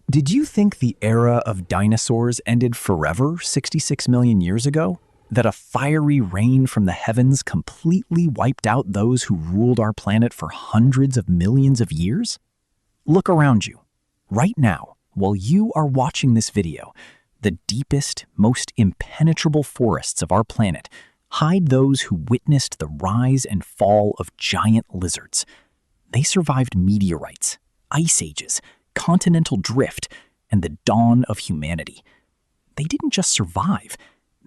Did you think the era of dinosaurs ended forever 66 million years ago? That a fiery rain from the heavens completely wiped out those who ruled our planet for hundreds of millions of years? Look around you. Right now, while you are watching this video, the deepest, most impenetrable forests of our planet hide those who witnessed the rise and fall of giant lizards. They survived meteorites, ice ages, continental drift, and the dawn of humanity. They didn't just survive.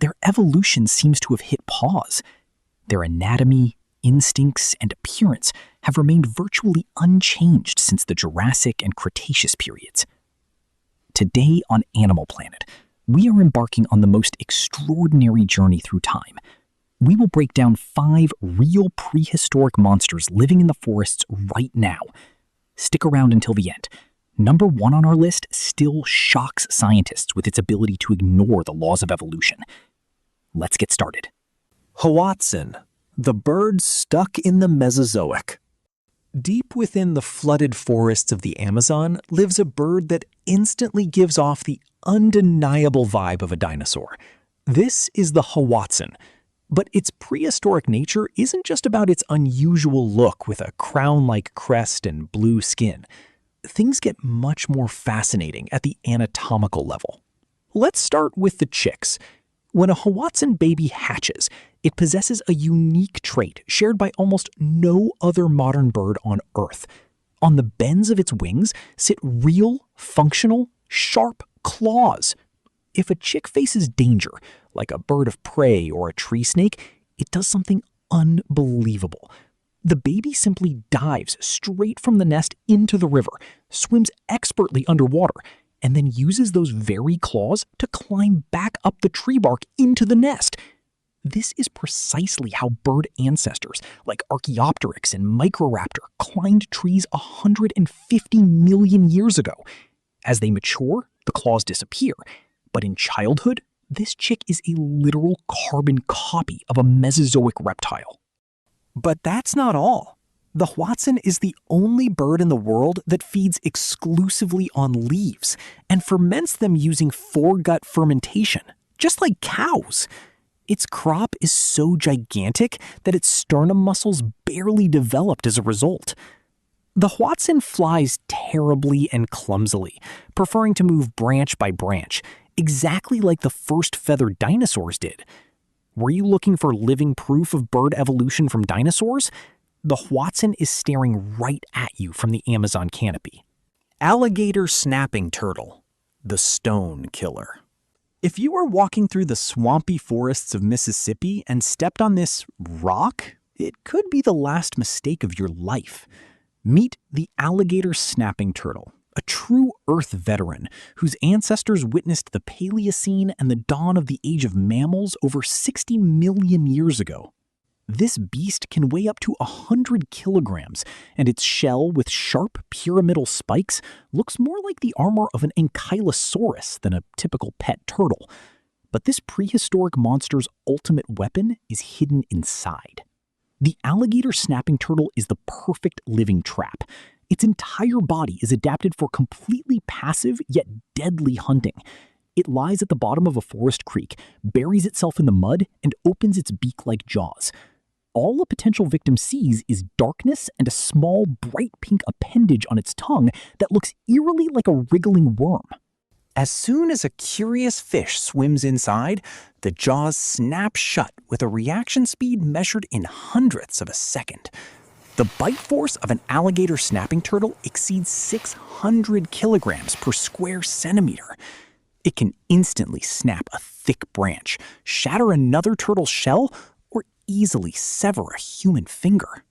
Their evolution seems to have hit pause. Their anatomy, instincts, and appearance have remained virtually unchanged since the Jurassic and Cretaceous periods. Today on Animal Planet, we are embarking on the most extraordinary journey through time. We will break down 5 real prehistoric monsters living in the forests right now. Stick around until the end. Number 1 on our list still shocks scientists with its ability to ignore the laws of evolution. Let's get started. Hoatzin, the bird stuck in the Mesozoic. Deep within the flooded forests of the Amazon lives a bird that instantly gives off the undeniable vibe of a dinosaur. This is the Hoatzin, but its prehistoric nature isn't just about its unusual look with a crown-like crest and blue skin. Things get much more fascinating at the anatomical level. Let's start with the chicks. When a Hoatzin baby hatches, it possesses a unique trait shared by almost no other modern bird on Earth. On the bends of its wings sit real, functional, sharp claws. If a chick faces danger, like a bird of prey or a tree snake, it does something unbelievable. The baby simply dives straight from the nest into the river, swims expertly underwater, and then uses those very claws to climb back up the tree bark into the nest. This is precisely how bird ancestors like Archaeopteryx and Microraptor climbed trees 150 million years ago. As they mature, the claws disappear, but in childhood, this chick is a literal carbon copy of a Mesozoic reptile. But that's not all. The Hoatzin is the only bird in the world that feeds exclusively on leaves and ferments them using foregut fermentation, just like cows. Its crop is so gigantic that its sternum muscles barely developed as a result. The Hoatzin flies terribly and clumsily, preferring to move branch by branch, exactly like the first feathered dinosaurs did. Were you looking for living proof of bird evolution from dinosaurs? The Hoatzin is staring right at you from the Amazon canopy. Alligator snapping turtle, the stone killer. If you were walking through the swampy forests of Mississippi and stepped on this rock, it could be the last mistake of your life. Meet the alligator snapping turtle, a true Earth veteran whose ancestors witnessed the Paleocene and the dawn of the age of mammals over 60 million years ago. This beast can weigh up to 100 kilograms, and its shell with sharp pyramidal spikes looks more like the armor of an ankylosaurus than a typical pet turtle. But this prehistoric monster's ultimate weapon is hidden inside. The alligator snapping turtle is the perfect living trap. Its entire body is adapted for completely passive yet deadly hunting. It lies at the bottom of a forest creek, buries itself in the mud, and opens its beak-like jaws. All a potential victim sees is darkness and a small, bright pink appendage on its tongue that looks eerily like a wriggling worm. As soon as a curious fish swims inside, the jaws snap shut with a reaction speed measured in hundredths of a second. The bite force of an alligator snapping turtle exceeds 600 kilograms per square centimeter. It can instantly snap a thick branch, shatter another turtle's shell, or easily sever a human finger.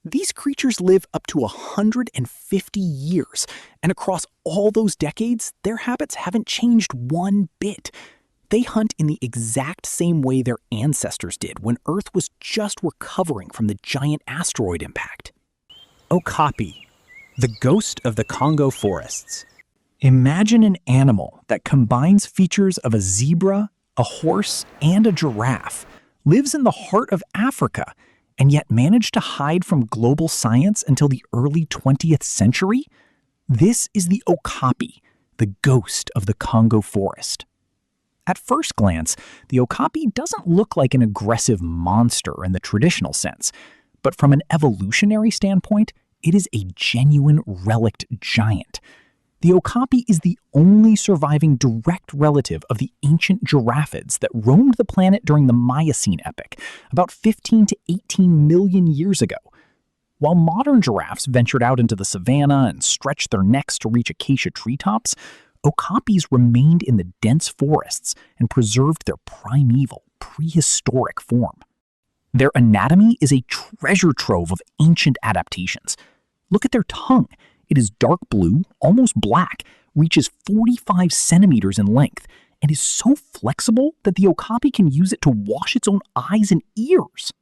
These creatures live up to 150 years, and across all those decades, their habits haven't changed one bit. They hunt in the exact same way their ancestors did when Earth was just recovering from the giant asteroid impact. Okapi, the ghost of the Congo forests. Imagine an animal that combines features of a zebra, a horse, and a giraffe, lives in the heart of Africa, and yet managed to hide from global science until the early 20th century? This is the okapi, the ghost of the Congo forest. At first glance, the okapi doesn't look like an aggressive monster in the traditional sense, but from an evolutionary standpoint, it is a genuine relict giant. The okapi is the only surviving direct relative of the ancient giraffids that roamed the planet during the Miocene epoch, about 15 to 18 million years ago. While modern giraffes ventured out into the savanna and stretched their necks to reach acacia treetops, okapis remained in the dense forests and preserved their primeval, prehistoric form. Their anatomy is a treasure trove of ancient adaptations. Look at their tongue. It is dark blue, almost black, reaches 45 centimeters in length, and is so flexible that the okapi can use it to wash its own eyes and ears.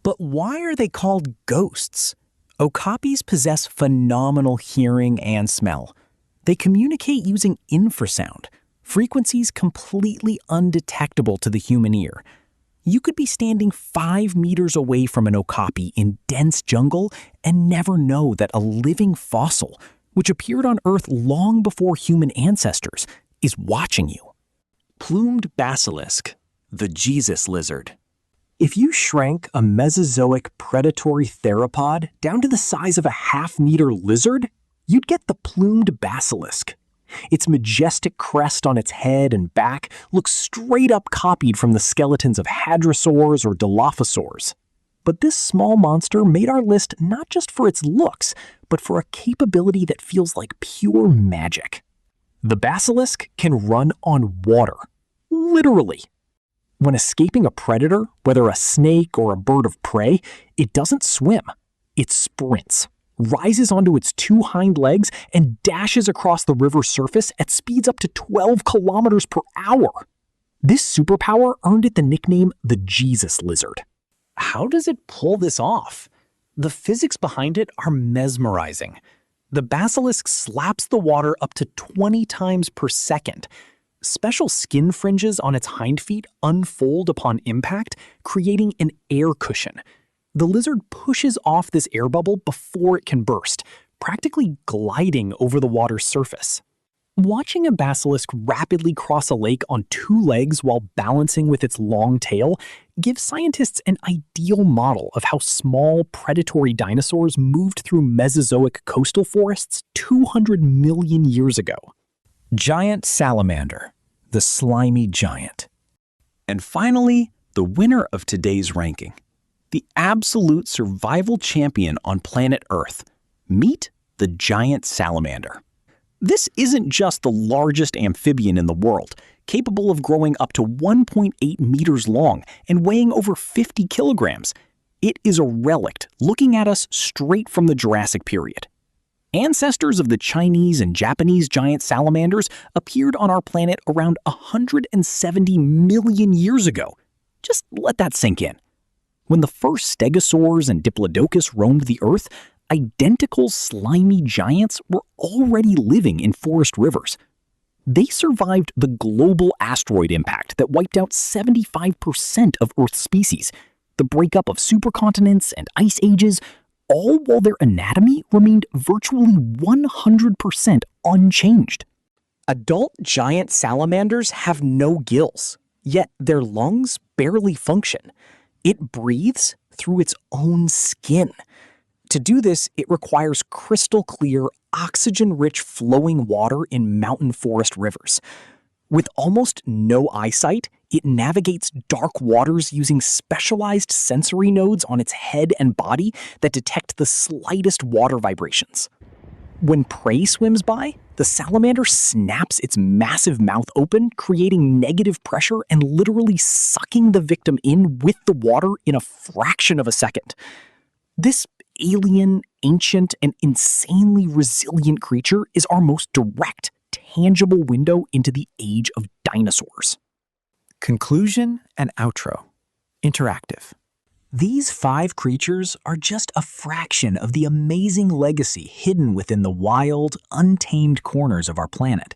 But why are they called ghosts? Okapis possess phenomenal hearing and smell. They communicate using infrasound, frequencies completely undetectable to the human ear. You could be standing 5 meters away from an okapi in dense jungle and never know that a living fossil, which appeared on Earth long before human ancestors, is watching you. Plumed basilisk, the Jesus lizard. If you shrank a Mesozoic predatory theropod down to the size of a half-meter lizard, you'd get the plumed basilisk. Its majestic crest on its head and back looks straight up copied from the skeletons of hadrosaurs or dilophosaurs. But this small monster made our list not just for its looks, but for a capability that feels like pure magic. The basilisk can run on water. Literally. When escaping a predator, whether a snake or a bird of prey, it doesn't swim. It sprints, rises onto its 2 hind legs, and dashes across the river's surface at speeds up to 12 kilometers per hour. This superpower earned it the nickname the Jesus lizard. How does it pull this off? The physics behind it are mesmerizing. The basilisk slaps the water up to 20 times per second. Special skin fringes on its hind feet unfold upon impact, creating an air cushion. The lizard pushes off this air bubble before it can burst, practically gliding over the water's surface. Watching a basilisk rapidly cross a lake on 2 legs while balancing with its long tail gives scientists an ideal model of how small predatory dinosaurs moved through Mesozoic coastal forests 200 million years ago. Giant salamander, the slimy giant. And finally, the winner of today's ranking. The absolute survival champion on planet Earth. Meet the giant salamander. This isn't just the largest amphibian in the world, capable of growing up to 1.8 meters long and weighing over 50 kilograms. It is a relic looking at us straight from the Jurassic period. Ancestors of the Chinese and Japanese giant salamanders appeared on our planet around 170 million years ago. Just let that sink in. When the first stegosaurs and diplodocus roamed the Earth, identical slimy giants were already living in forest rivers. They survived the global asteroid impact that wiped out 75% of Earth's species, the breakup of supercontinents and ice ages, all while their anatomy remained virtually 100% unchanged. Adult giant salamanders have no gills, yet their lungs barely function. It breathes through its own skin. To do this, it requires crystal clear, oxygen-rich flowing water in mountain forest rivers. With almost no eyesight, it navigates dark waters using specialized sensory nodes on its head and body that detect the slightest water vibrations. When prey swims by, the salamander snaps its massive mouth open, creating negative pressure and literally sucking the victim in with the water in a fraction of a second. This alien, ancient, and insanely resilient creature is our most direct, tangible window into the age of dinosaurs. Conclusion and outro. Interactive. These 5 creatures are just a fraction of the amazing legacy hidden within the wild, untamed corners of our planet.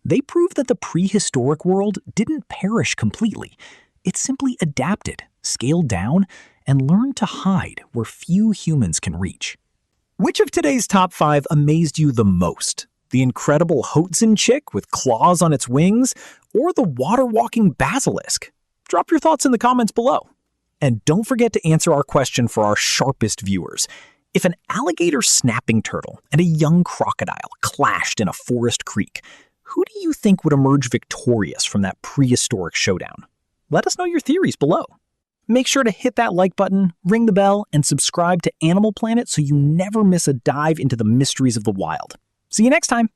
They prove that the prehistoric world didn't perish completely. It simply adapted, scaled down, and learned to hide where few humans can reach. Which of today's top 5 amazed you the most? the incredible Hotson chick with claws on its wings, or the water-walking basilisk? Drop your thoughts in the comments below. And don't forget to answer our question for our sharpest viewers. If an alligator snapping turtle and a young crocodile clashed in a forest creek, who do you think would emerge victorious from that prehistoric showdown? Let us know your theories below. Make sure to hit that like button, ring the bell, and subscribe to Animal Planet so you never miss a dive into the mysteries of the wild. See you next time!